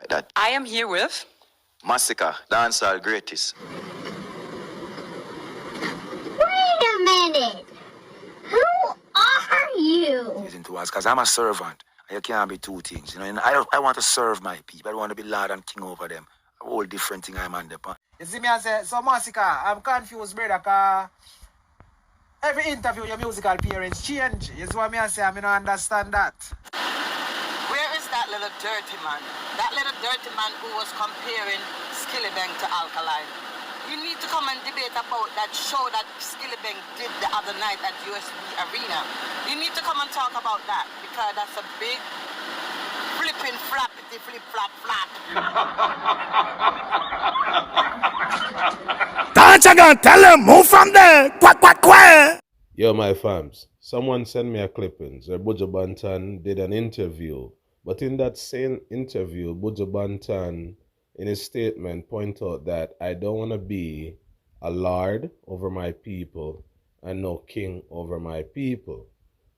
that. I am here with Masicka, dancehall greatest. Wait a minute. Who are you? Listen to us, because I'm a servant. You can't be two things. You know, and I want to serve my people. I don't want to be Lord and King over them. A whole different thing I'm on the pan. You see me, I say, so Masicka, I'm confused, brother, because every interview your musical appearance change. You see what I say? I don't understand that. Where is that little dirty man? That little dirty man who was comparing Skillibeng to Alkaline. You need to come and debate about that show that Skillibeng did the other night at USB Arena. You need to come and talk about that because that's a big flipping flappity flip flap flap. Dance again, tell them, move from there. Quack, quack, quack. Yo, my fams, someone sent me a clippings where BUJU Banton did an interview. But in that same interview, BUJU Banton, in his statement, point out that I don't want to be a lord over my people and no king over my people.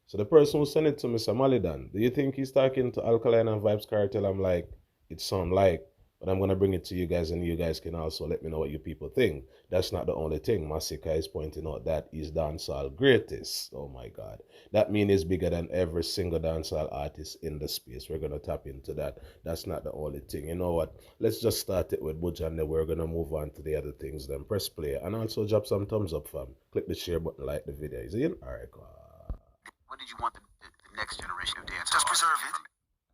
So the person who sent it to Mr. Malidan, do you think he's talking to Alkaline and Vybz Kartel? I'm like, it sound like, but I'm going to bring it to you guys and you guys can also let me know what you people think. That's not the only thing. Masicka is pointing out that he's dancehall greatest. Oh my God. That means he's bigger than every single dancehall artist in the space. We're going to tap into that. That's not the only thing. You know what? Let's just start it with BUJU and then we're going to move on to the other things. Then press play and also drop some thumbs up, fam. Click the share button, like the video. Is it in? All right, go on. What did you want the next generation of dance? Just preserve it.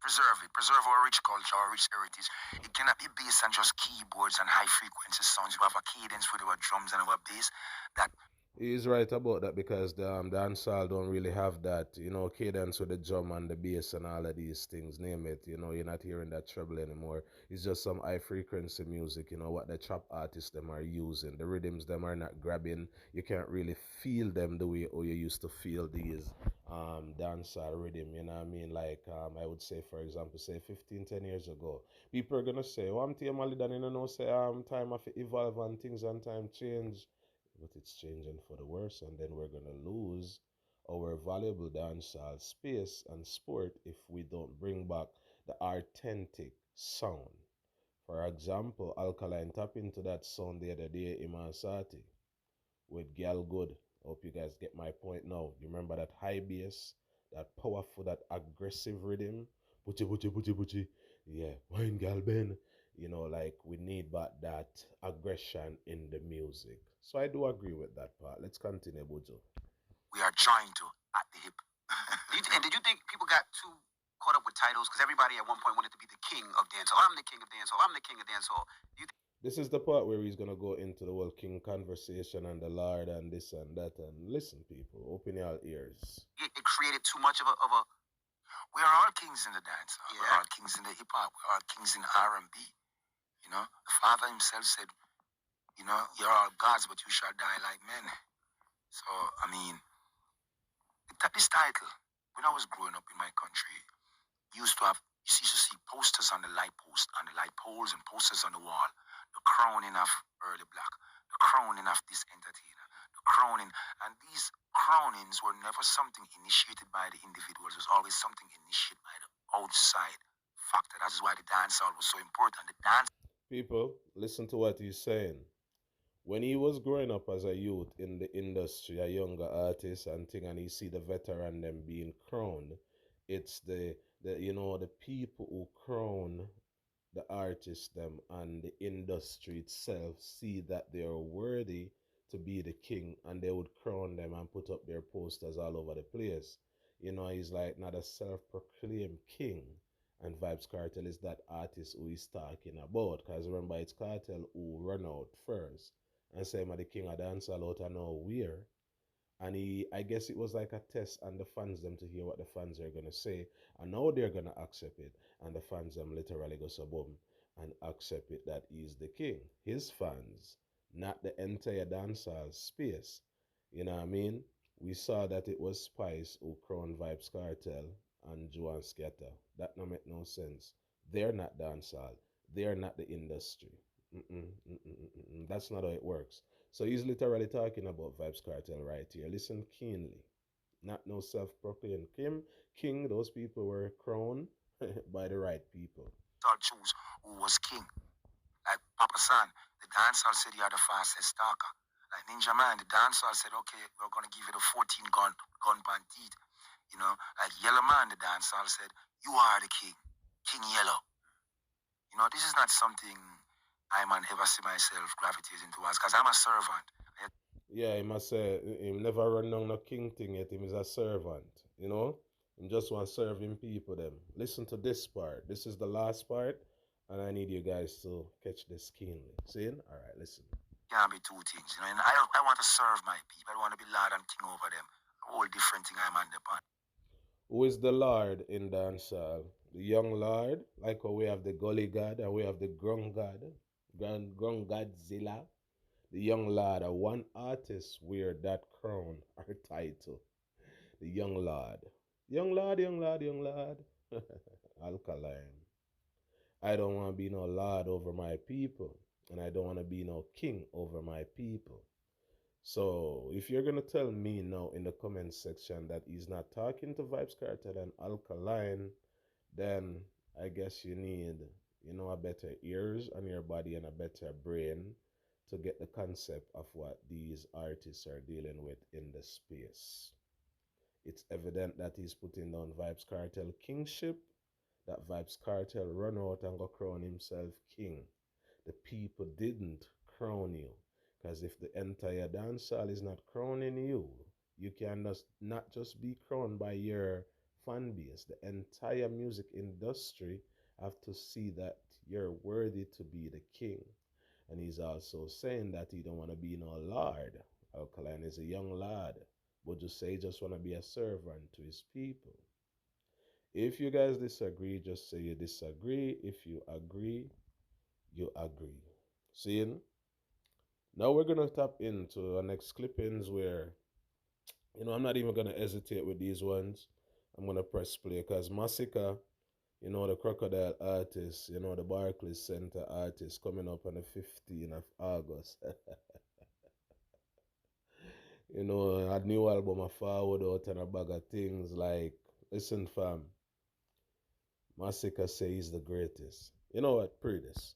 Preserve our rich culture, our rich heritage. It cannot be based on just keyboards and high frequency sounds. We have a cadence with our drums and our bass. That He's right about that because the dancehall don't really have that, you know, cadence with the drum and the bass and all of these things, name it. You know, you're not hearing that treble anymore. It's just some high frequency music, you know, what the trap artists them are using. The rhythms them are not grabbing. You can't really feel them the way you used to feel these dancehall rhythm, you know what I mean? Like, I would say, for example, say 10 years ago, people are going to say, oh, I'm Malidan, you know, say, time have to evolve and things and time change. But it's changing for the worse, and then we're gonna lose our valuable dancehall space and sport if we don't bring back the authentic sound. For example, Alkaline tap into that sound the other day in Masati with Gal Good. Hope you guys get my point now. You remember that high bass, that powerful, that aggressive rhythm? Buchi, buchi, buchi, buchi. Yeah, wine gal Ben. You know, like we need back that aggression in the music. So I do agree with that part. Let's continue, BUJU. we are trying to at the hip. And did you think people got too caught up with titles? Because everybody at one point wanted to be the king of dancehall. I'm the king of dancehall. I'm the king of dancehall. This is the part where he's going to go into the whole king conversation and the Lord and this and that. And listen, people, open your ears. It created too much of a. We are all kings in the dancehall. Yeah. We're all kings in the hip hop. We're all kings in R&B. You know, the Father himself said, you know, you're all gods, but you shall die like men. So, I mean, this title, when I was growing up in my country, used to have, you used to see posters on the light post, on the light poles and posters on the wall. The crowning of Early Black, the crowning of this entertainer, the crowning. And these crownings were never something initiated by the individuals. It was always something initiated by the outside factor. That's why the dancehall was so important. The dance. People, listen to what he's saying. When he was growing up as a youth in the industry, a younger artist and thing, and he see the veteran them being crowned, it's the you know, the people who crown the artists them and the industry itself see that they are worthy to be the king, and they would crown them and put up their posters all over the place. You know, he's like not a self-proclaimed king. And Vybz Kartel is that artist who he's talking about. Because remember, it's Kartel who run out first and say, I'm the king of dancehall out of nowhere. And I guess it was like a test on the fans them to hear what the fans are going to say. And now they're going to accept it. And the fans them literally go so boom and accept it that he's the king. His fans, not the entire dancehall space. You know what I mean? We saw that it was Spice who crowned Vybz Kartel and Joan Scatter. That no make no sense. They're not dancehall. They're not the industry. That's not how it works. So he's literally talking about Vybz Kartel right here. Listen keenly. Not no self-proclaimed king. Those people were crowned by the right people. I'll choose who was king. Like Papa San, the dancehall said you are the fastest talker. Like Ninja Man, the dancehall said, okay, we're gonna give you the 14 gun bandit. You know, like Yellow Man, the dancehall said, you are the king, King Yellow. You know, this is not something I man ever see myself gravitating towards, because I'm a servant. Yeah, he must say he never run down no king thing yet. Him is a servant, you know. Him just want serving people. Them listen to this part. This is the last part, and I need you guys to catch this keenly. See? All right, listen. Can't be two things, you know. And I want to serve my people. I don't want to be Lord and King over them. A whole different thing I'm on the pan. Who is the Lord in dancehall? The young Lord, like how we have the Gully God and we have the Grung God, Grung Godzilla. The young Lord, a one artist wear that crown or title. The young Lord. Young Lord, young Lord, young Lord. Alkaline. I don't want to be no Lord over my people. And I don't want to be no king over my people. So if you're gonna tell me now in the comment section that he's not talking to Vybz Kartel and Alkaline, then I guess you need, you know, a better ears on your body and a better brain to get the concept of what these artists are dealing with in the space. It's evident that he's putting down Vybz Kartel kingship, that Vybz Kartel run out and go crown himself king. The people didn't crown you. Because if the entire dancehall is not crowning you, you can not just be crowned by your fan base. The entire music industry have to see that you're worthy to be the king. And he's also saying that he don't want to be no lord. Alkaline is a young lad, but just say he just want to be a servant to his people. If you guys disagree, just say you disagree. If you agree, you agree. Seeing? Now we're gonna tap into our next clippings where, you know, I'm not even gonna hesitate with these ones. I'm gonna press play because Masicka, you know, the crocodile artist, you know, the Barclays Center artist coming up on the 15th of August. You know, a new album a forward out and a bag of things like, listen fam, Masicka say he's the greatest. You know what? Pre this.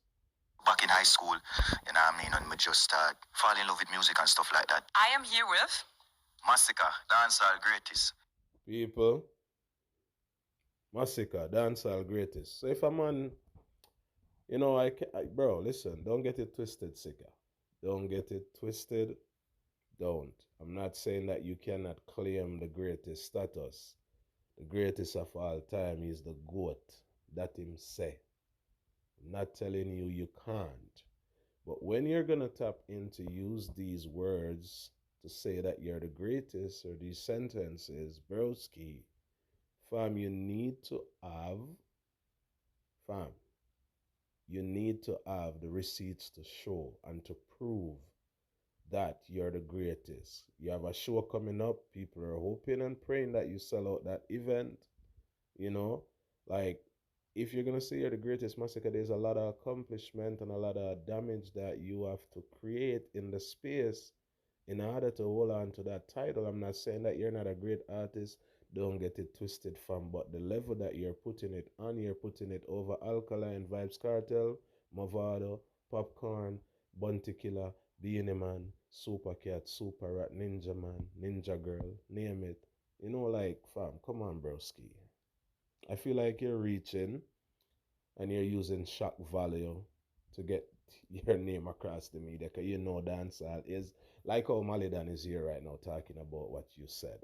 Back in high school, you know what I mean, and we just start fall in love with music and stuff like that. I am here with Masicka, dancehall greatest. People, Masicka, dancehall greatest. So if a man, you know, bro, listen, don't get it twisted, Sika. Don't get it twisted. Don't. I'm not saying that you cannot claim the greatest status. The greatest of all time is the GOAT. That him say. I'm not telling you you can't. But when you're going to tap into use these words to say that you're the greatest or these sentences, broski, fam, you need to have, fam, you need to have the receipts to show and to prove that you're the greatest. You have a show coming up. People are hoping and praying that you sell out that event. You know, like if you're gonna say you're the greatest, Masicka, there's a lot of accomplishment and a lot of damage that you have to create in the space in order to hold on to that title. I'm not saying that you're not a great artist. Don't get it twisted, fam. But the level that you're putting it on, you're putting it over Alkaline, Vybz Kartel, Movado, Popcorn, Bunty Killer, Beanie Man, Super Cat, Super Rat, Ninja Man, Ninja Girl, name it. You know, like, fam, come on, broski. I feel like you're reaching and you're using shock value to get your name across the media because you know dancehall is like how Malidan is here right now talking about what you said.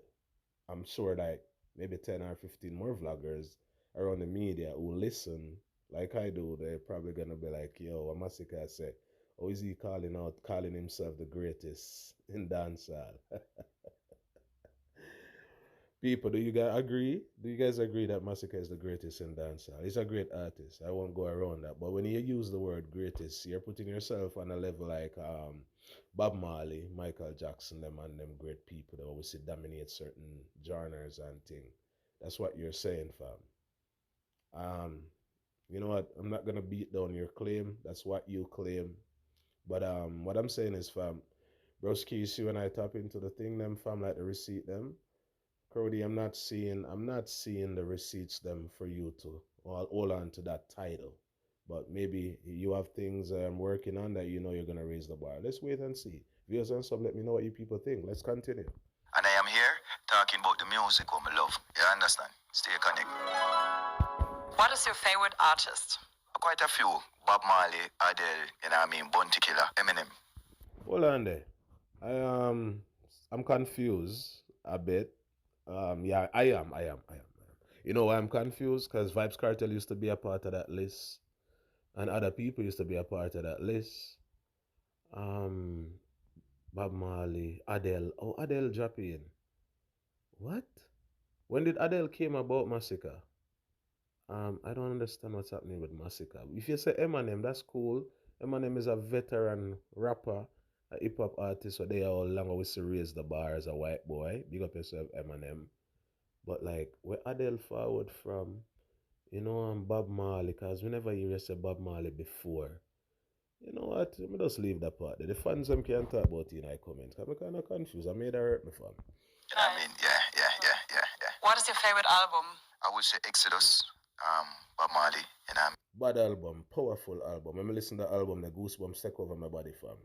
I'm sure like maybe 10 or 15 more vloggers around the media who listen like I do, they're probably gonna be like, yo, what Masicka say? Oh, is he calling himself the greatest in dancehall? People, do you guys agree? Do you guys agree that Masicka is the greatest in dancehall? He's a great artist. I won't go around that. But when you use the word greatest, you're putting yourself on a level like Bob Marley, Michael Jackson, them and them great people that obviously dominate certain genres and thing. That's what you're saying, fam. You know what? I'm not gonna beat down your claim. That's what you claim. But what I'm saying is, fam, broski, you see when I tap into the thing, them fam, like the receipt, them. Cody, I'm not seeing the receipts them for you to hold on to that title. But maybe you have things working on that you know you're going to raise the bar. Let's wait and see. Viewers and sub, let me know what you people think. Let's continue. And I am here talking about the music what I love. You understand? Stay connected. What is your favorite artist? Quite a few. Bob Marley, Adele, you know what I mean, Bounty Killer, Eminem. Hold on there. I'm confused a bit. Yeah, I am. You know why I'm confused? Because Vybz Kartel used to be a part of that list, and other people used to be a part of that list. Bob Marley, Adele. Oh, Adele drop in. What? When did Adele came about Masicka? I don't understand what's happening with Masicka. If you say Eminem, that's cool. Eminem is a veteran rapper, a hip hop artist, so they are all long always to raise the bar as a white boy. Big up yourself, Eminem. But like, where Adele forward from, you know, Bob Marley, because whenever you say Bob Marley before, you know what? Let me just leave that part there. The fans them can't talk about it in my comments. I'm kind of confused. I made her hurt me, fam. You know what I mean? Yeah. What is your favorite album? I would say Exodus, Bob Marley, you know what I mean? Bad album, powerful album. When I listen to the album, the goosebumps take over my body, fam.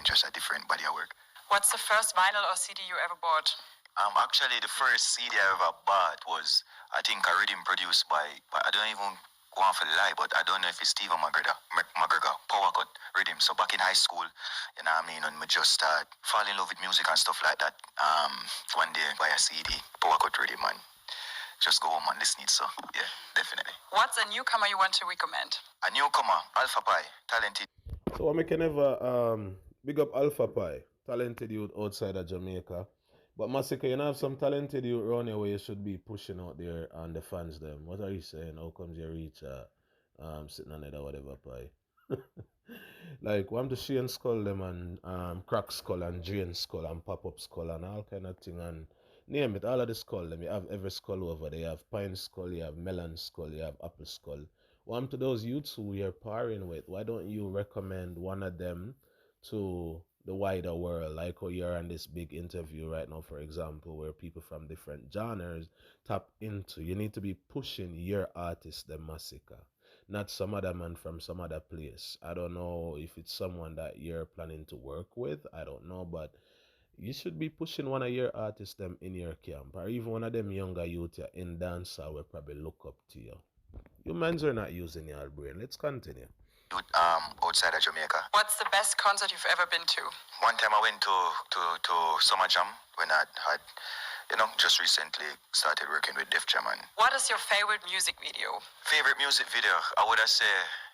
Just a different body of work. What's the first vinyl or CD you ever bought? Actually, the first CD I ever bought was, I think, a rhythm produced by I don't even go on for the lie, but I don't know if it's Stephen McGregor, Power Cut Rhythm. So back in high school, you know what I mean, and we just start fall in love with music and stuff like that. One day, buy a CD, Power Cut Rhythm, and just go home and listen it. So, yeah, definitely. What's a newcomer you want to recommend? A newcomer, Alpha Pie, talented. So I can never big up Alpha Pie, talented youth outside of Jamaica. But Masicka, you know, have some talented youth around here where you should be pushing out there and the fans them. What are you saying? How comes you reach sitting on it or whatever pie? Like one to Shane Skull them and Crack Skull and Jane Skull and Pop Up Skull and all kind of thing and name it, all of the skull them. You have every skull over there. You have Pine Skull, you have Melon Skull, you have Apple Skull. One to those youths who you're pairing with, why don't you recommend one of them to the wider world, like how you're on this big interview right now, for example, where people from different genres tap into. You need to be pushing your artist, the Masicka, not some other man from some other place. I don't know if it's someone that you're planning to work with. I don't know, but you should be pushing one of your artists them in your camp, or even one of them younger youth in Dancehall will probably look up to you. You men's are not using your brain. Let's continue. Outside of Jamaica. What's the best concert you've ever been to? One time I went to Summer Jam when I had, you know, just recently started working with Def Jam. And What is your favorite music video? favorite music video, I would have said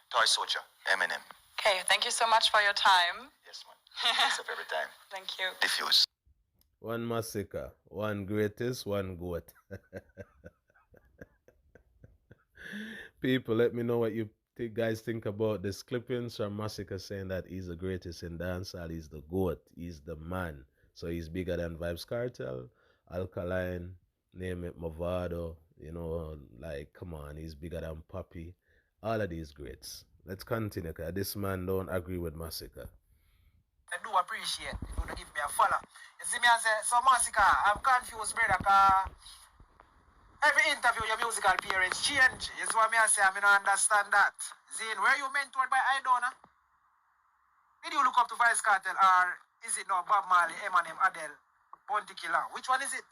Toy Soldier, Eminem. Okay, thank you so much for your time. Yes, man. It's a favorite time. Thank you. Diffuse. One Masicka, one greatest, one goat. People, let me know what you guys think about this clippings from Masicka saying that he's the greatest in dancehall, he's the goat, he's the man. So he's bigger than Vybz Kartel, Alkaline, name it, Movado, you know, like, come on, he's bigger than Papi. All of these greats. Let's continue, because this man don't agree with Masicka. I do appreciate if you give me a follow. You see me and say, so Masicka, I'm confused, brother, because every interview your musical appearance change. You see what me say, I don't understand that. Zane, were you mentored by Idona? Did you look up to Vybz Kartel, or is it now Bob Marley, Eminem, Adele, Bounty Killer? Which one is it?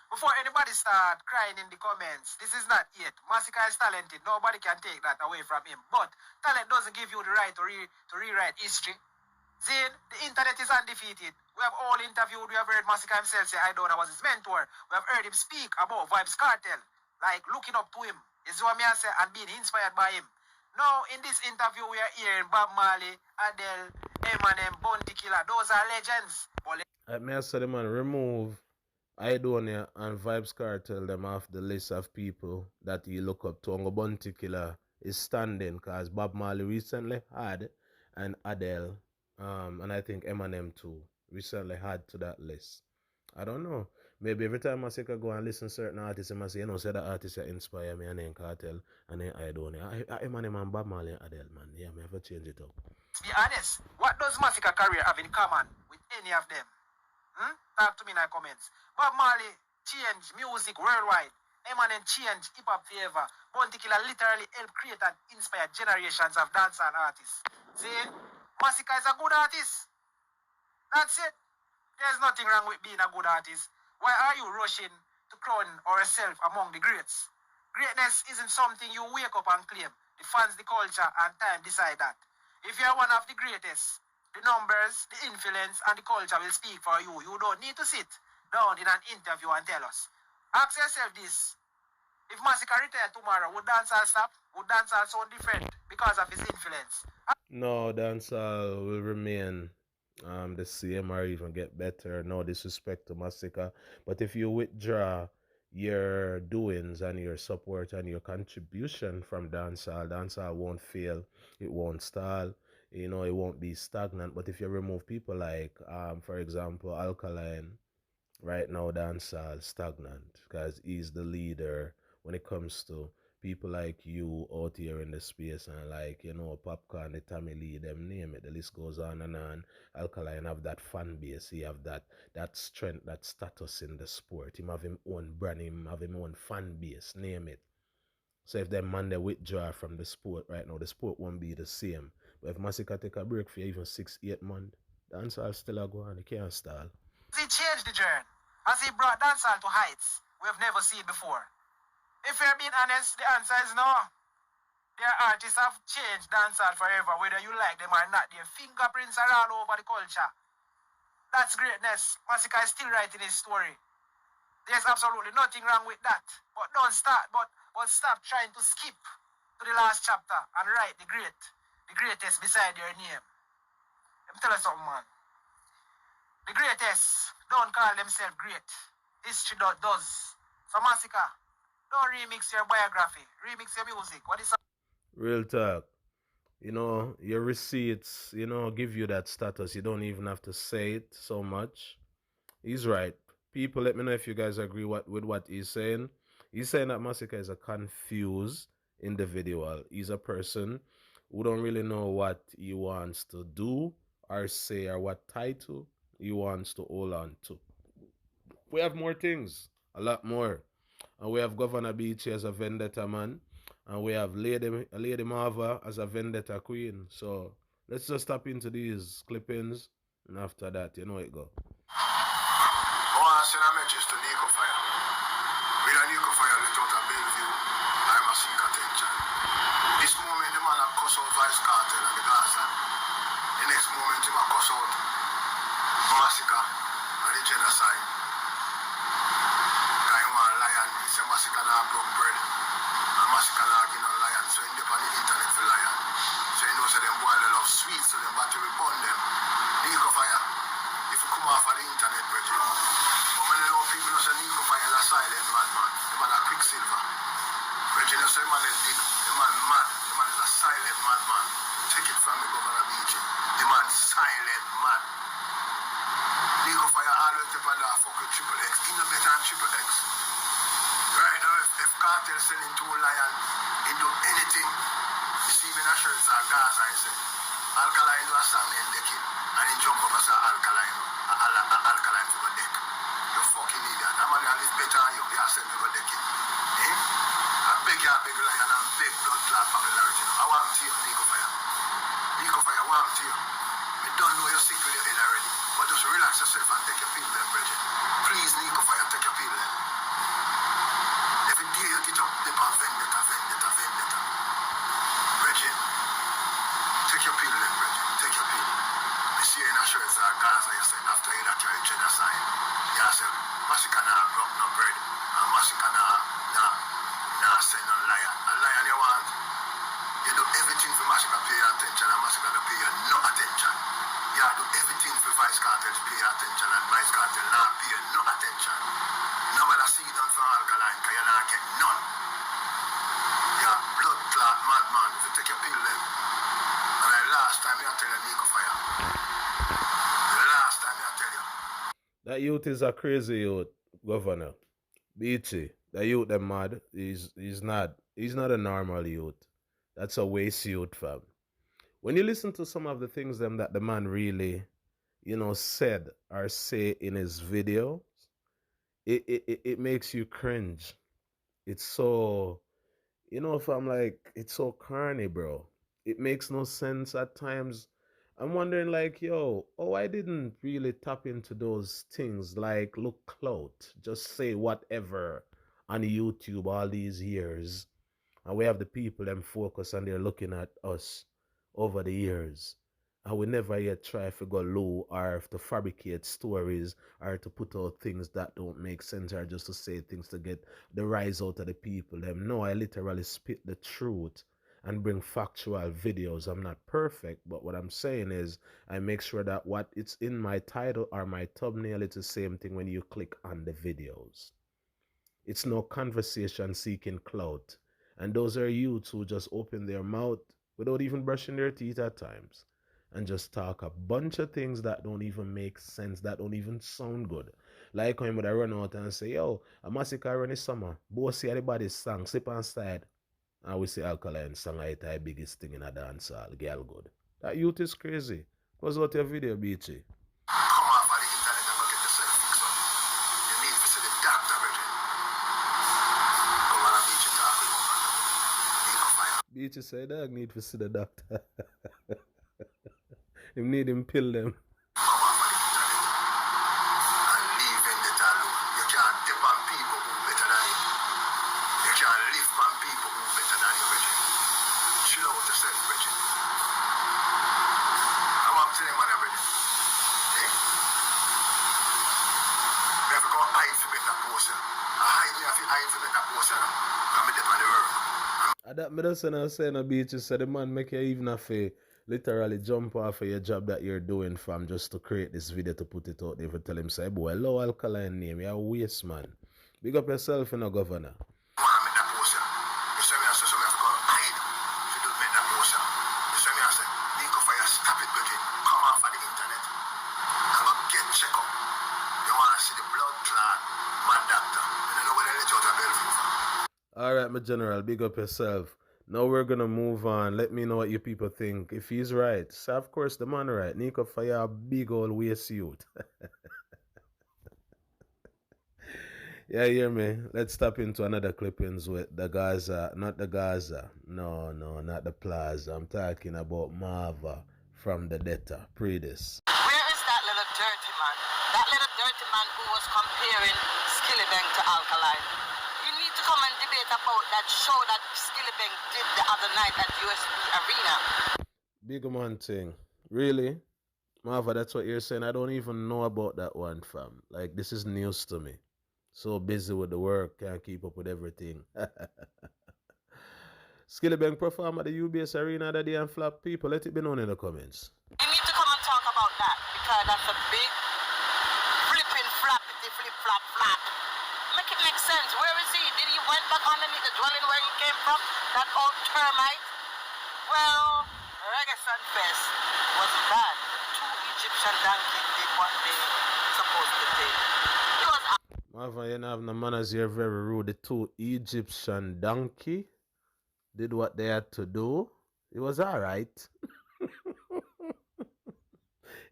Before anybody start crying in the comments, this is not it. Masicka is talented. Nobody can take that away from him. But talent doesn't give you the right to rewrite history. Zane, the internet is undefeated. We have all interviewed, we have heard Masicka himself say Idona was his mentor. We have heard him speak about Vybz Kartel, like looking up to him. You see what I say, and being inspired by him. Now, in this interview, we are hearing Bob Marley, Adele, Eminem, Bounty Killer. Those are legends. Let me ask the man, remove Idona and Vybz Kartel them off the list of people that you look up to. And Bounty Killer is standing because Bob Marley recently had, and Adele, and I think Eminem too, recently had to that list. I don't know. Maybe every time Masicka go and listen to certain artists, I must say, you know, say the artists that inspire me, and then Kartel, and then Idona. Eminem and Bob Marley and Adele, man. Yeah, I have to change it up. Be honest, what does Masicka career have in common with any of them? Talk to me in the comments. Bob Marley changed music worldwide. Eminem changed hip-hop forever. Bounty Killer literally helped create and inspire generations of dancehall artists. See, Masicka is a good artist. That's it. There's nothing wrong with being a good artist. Why are you rushing to crown ourselves among the greats? Greatness isn't something you wake up and claim. The fans, the culture, and time decide that. If you're one of the greatest, the numbers, the influence, and the culture will speak for you. You don't need to sit down in an interview and tell us. Ask yourself this. If Masicka retired tomorrow, would dancehall stop? Would dancehall sound different because of his influence? No, dancehall will remain the same or even get better. No disrespect to Masicka. But if you withdraw your doings and your support and your contribution from dancehall won't fail. It won't stall. You know, it won't be stagnant. But if you remove people like, for example, Alkaline, right now dancehall stagnant because he's the leader when it comes to people like you out here in the space and like, you know, Popcorn, the Tommy Lee, them name it. The list goes on and on. Alkaline have that fan base. He have that strength, that status in the sport. Him have him own brand, him have him own fan base, name it. So if them man they withdraw from the sport right now, the sport won't be the same. But if Masicka take a break for even 6-8 months, dancehall still a go on, it can't stall. Has he changed the journey? Has he brought dancehall to heights we've never seen before? If you're being honest, the answer is no. Their artists have changed dancehall forever, whether you like them or not. Their fingerprints are all over the culture. That's greatness. Masicka is still writing his story. There's absolutely nothing wrong with that. But don't start, but stop trying to skip to the last chapter and write the greatest beside your name. Let me tell you something, man. The greatest don't call themselves great. History does. So Masicka, don't remix your biography. Remix your music. What is Real talk. You know, your receipts, you know, give you that status. You don't even have to say it so much. He's right. People, let me know if you guys agree with what he's saying. He's saying that Masicka is a confused individual. He's a person who don't really know what he wants to do or say or what title he wants to hold on to. We have more things, a lot more. And we have Governor Beachy as a vendetta man. And we have Lady Marva as a vendetta queen. So let's just tap into these clippings. And after that, you know it go. I want to send a message to Nico Fire. With a Nico Fire let out a Bellevue, I'm a seek attention. This moment, the man have cuss out Vybz Kartel and the Gaza. The next moment, he will cuss out Masicka and the genocide. I want lion, he said Masicka now broke bread. And Masicka now give no lion, so he dip on the internet for lion. So he knows that them boy they love sweet, so them battery will burn them. Nico Fire, if you come off of the internet, brethren. When you know people know say Nico Fire is a silent man. The man a quicksilver. Brethren, you say the man is big, the man mad, the man is a silent madman. Take it from me, Governor Beachy. The man silent man. Nico Fire always depend on fuck with Triple X. He no better than Triple X. Right now, if Cartel selling two lion, he do anything. You see me in a shirt, so Gaza, I say. Alkaline do a song named Decking. And he jump up as Alkaline. Alkaline for the deck. You fucking idiot. I'm going to live better than you. You are saying for the decking. Eh? I beg you, beg lion, and beg blood clot popularity. I want to you, Nico Fire. Nico Fire, I want to you. We don't know you're sick with your head already. But just relax yourself and take your pill then, Bridget. Please, Nico Fire, take your pill then. Every day you get up, they pan vendetta. Bridget, take your pill then, Bridget. Take your pill. You see you in a shirt, so Gaza, you said, after you that you're a genocide. You said, Masicka now broke no bread. And Masicka now send no lion. A lion you want? You do everything for Masicka pay your attention and Masicka to pay you no attention. You do everything for Vybz Kartel to pay your attention and Vybz Kartel not pay you no attention. Nobody see them for Alkaline because you not get none. You're blood clot madman if you take your pill then. And the last time you tell you Nico Fire. The last time you tell you. That youth is a crazy youth, Governor. Beachy. That youth them mad. He's not a normal youth. That's a waste youth, fam. When you listen to some of the things them that the man really, you know, said or say in his videos, it makes you cringe. It's so, You know, if I'm like, it's so corny, bro. It makes no sense at times. I'm wondering, like, yo, oh, I didn't really tap into those things. Like, look, clout, just say whatever on YouTube all these years, and we have the people them focus and they're looking at us over the years. And we never yet try to go low or to fabricate stories or to put out things that don't make sense or just to say things to get the rise out of the people. Them no, I literally spit the truth and bring factual videos. I'm not perfect, but what I'm saying is I make sure that what it's in my title or my thumbnail, it's the same thing when you click on the videos. It's no conversation seeking clout. And those are youths who just open their mouth without even brushing their teeth at times and just talk a bunch of things that don't even make sense, that don't even sound good. Like when I run out and say, yo, a Masicka run this summer, both see everybody's song, slip on side. And we say Alkaline song like the biggest thing in a dancehall, girl good. That youth is crazy. What's out your video, BT? Come off of the internet and go get yourself fixed up. You need to see the doctor, Bridget. Come on and meet your talk with woman. Need to find out. BT say dog need to see the doctor. Him need him pill them. Come off of the internet and leave vendetta alone. You can't dip on people who better than you. You can't live on people who better than you, Bridget. Chill out yourself, Bridget. I'm up to them, man, Bridget. Eh? We have to go hide to make that poster. I have to hide to make that poster now. I'm dip on the road. That me just say no BT so the man make you even have to literally jump off of your job that you're doing from just to create this video to put it out there to tell him say, boy, low alkaline name, you're a waste man. Big up yourself in a governor. Want make that poster. You see me, I say, so we have to go hide to do make that poster. You see me, I say, Nico Fire, stop it, Bridget. Come off of the internet. And go get check up. You want to see the blood clot, man doctor. You don't know where they let you out of Bellevue from. Alright, my general, big up yourself. Now we're gonna move on. Let me know what you people think. If he's right, so of course the man right. Nico Fire, a big old waste youth. Yeah, hear me. Let's step into another clippings with the Gaza, not the Gaza. No, not the Plaza. I'm talking about Marva from the Detta. Pre this. Where is that little dirty man? That little dirty man who was comparing Skillibeng to Alkaline. You need to come and debate about that show that Skillibeng did the other night at USB Arena. Big man thing. Really? Marva, that's what you're saying? I don't even know about that one, fam. Like, this is news to me. So busy with the work, can't keep up with everything. Skillibeng perform at the UBS Arena that day and flap people. Let it be known in the comments. You need to come and talk about that because that's a big flipping flappity flip flap flap. Make it make sense. Where is he? Did he went back underneath the dwelling where he came from? That old termite? Well, Reggaeton Fest wasn't bad. Two Egyptian donkeys did what they supposed to do. He was Marva, you know, have no manners here, very rude. The two Egyptian donkey did what they had to do. It was alright.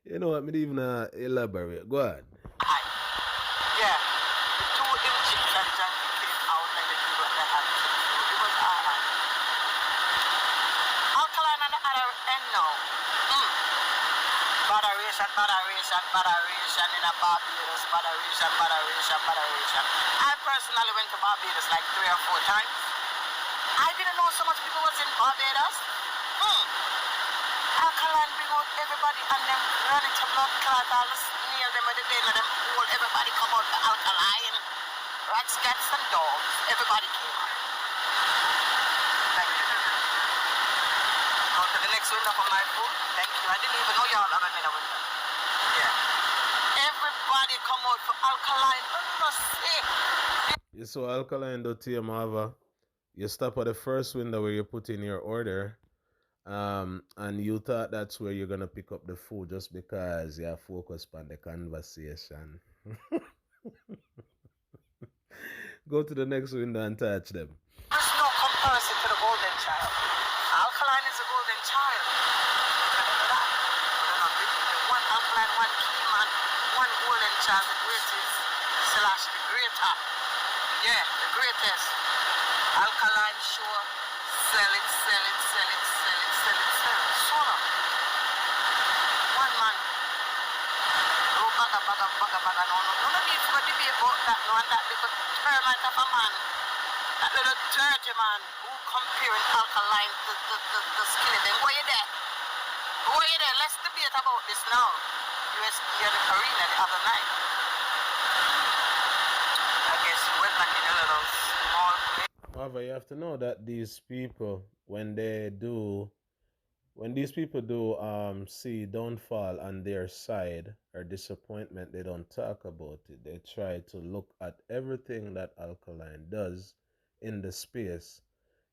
You know what, me even elaborate. Go ahead. yeah, the two Egyptian donkeys came out and they did what they had to do. It was alright. Alkaline on the other end now. Botheration in a Barbados, botheration. I personally went to Barbados like 3 or 4 times. I didn't know so much people was in Barbados. Alkaline bring out everybody and them run into blood clot all near them at the day and them all everybody come out to Alkaline. Rats, cats and dogs. Everybody came out. Thank you. Go to the next window for my food. Thank you. I didn't even know y'all had another window. Yeah. Everybody come out for Alkaline. You saw Alkaline do to you, Marva. You stop at the first window where you put in your order. And you thought that's where you're gonna pick up the food just because you're focused on the conversation. Go to the next window and touch them. There's no comparison to the golden child. Alkaline is a golden child. Remember that? One Alkaline, one Keyman, one golden child, the greatest / the greater. Yeah, the greatest. Alkaline sure. Sell it. Sold out. One man. No baga. No need for debate about that. No, and that little termite of a man. That little dirty man who comparing Alkaline to Skilly Bang. Why you there? Let's debate about this now. USD and the arena the other night. I guess you went back in a little small place. However, you have to know that these people, when these people do see downfall on their side or disappointment, they don't talk about it. They try to look at everything that Alkaline does in the space,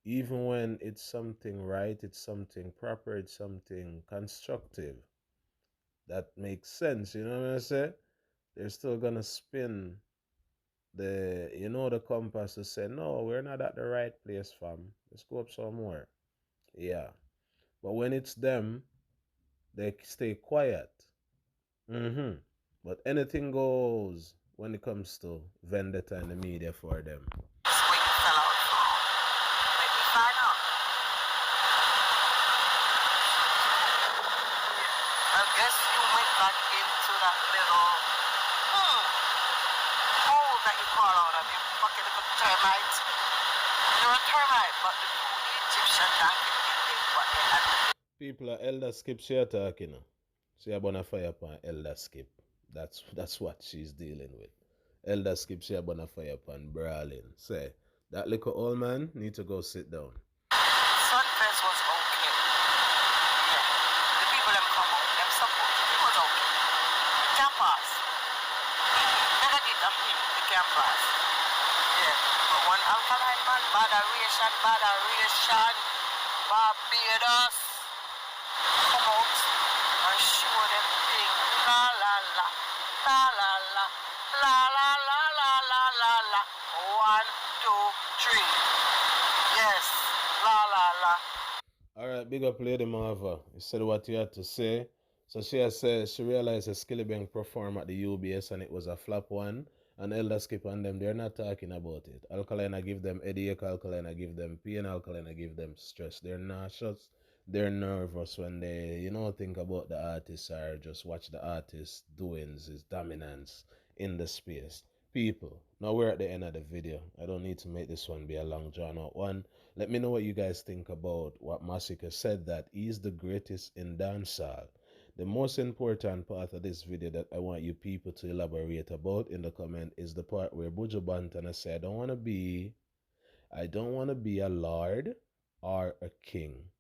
even when it's something right, it's something proper, it's something constructive that makes sense. You know what I'm saying? They're still gonna spin the compass to say, no, we're not at the right place, fam. Let's go up somewhere. Yeah. But when it's them, they stay quiet. But anything goes when it comes to vendetta in the media for them. I guess you went back into that little hole that you call out of you fucking little termite. You're a termite, but the two Egyptians did what they had to do. People are Elder Skip she are talking. She are gonna fire upon Elder Skip. That's what she's dealing with. Elder Skip she are gonna fire upon brawling. Say, that little old man need to go sit down. Sunfest was okay. Yeah. The people them come out, them support. It was okay. Campus. Never did that thing, the campus. Yeah. But one Alkaline man, Barbados, Barbados, come out and show them thing. La la la. La la la. La la la la la la la. 1, 2, 3. Yes. La la la. Alright, big up Lady Marva. You said what you had to say. So she has said she realized that Skilly Bang performed at the UBS and it was a flop one. And Elder Skip and them, they're not talking about it. Alkaline, I give them headache. Alkaline, I give them pain. Alkaline, I give them stress. They're nauseous. They're nervous when they, think about the artist or just watch the artist doings, his dominance in the space. People, now we're at the end of the video. I don't need to make this one be a long drawn out one. Let me know what you guys think about what Masicka said, that he's the greatest in dancehall. The most important part of this video that I want you people to elaborate about in the comment is the part where BUJU BANTON said, I don't want to be a lord or a king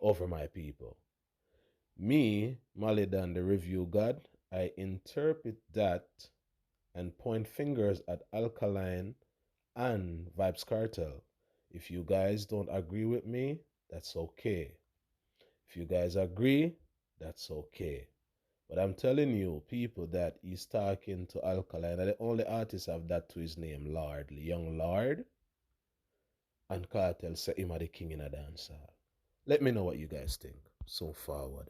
over my people. Me, Malidan, the review god, I interpret that and point fingers at Alkaline and Vybz Kartel. If you guys don't agree with me, that's okay. If you guys agree, that's okay. But I'm telling you, people, that he's talking to Alkaline, and the only artist have that to his name, Lord, Young Lord, and Kartel say him are the king in a dancehall. Let me know what you guys think. So forward.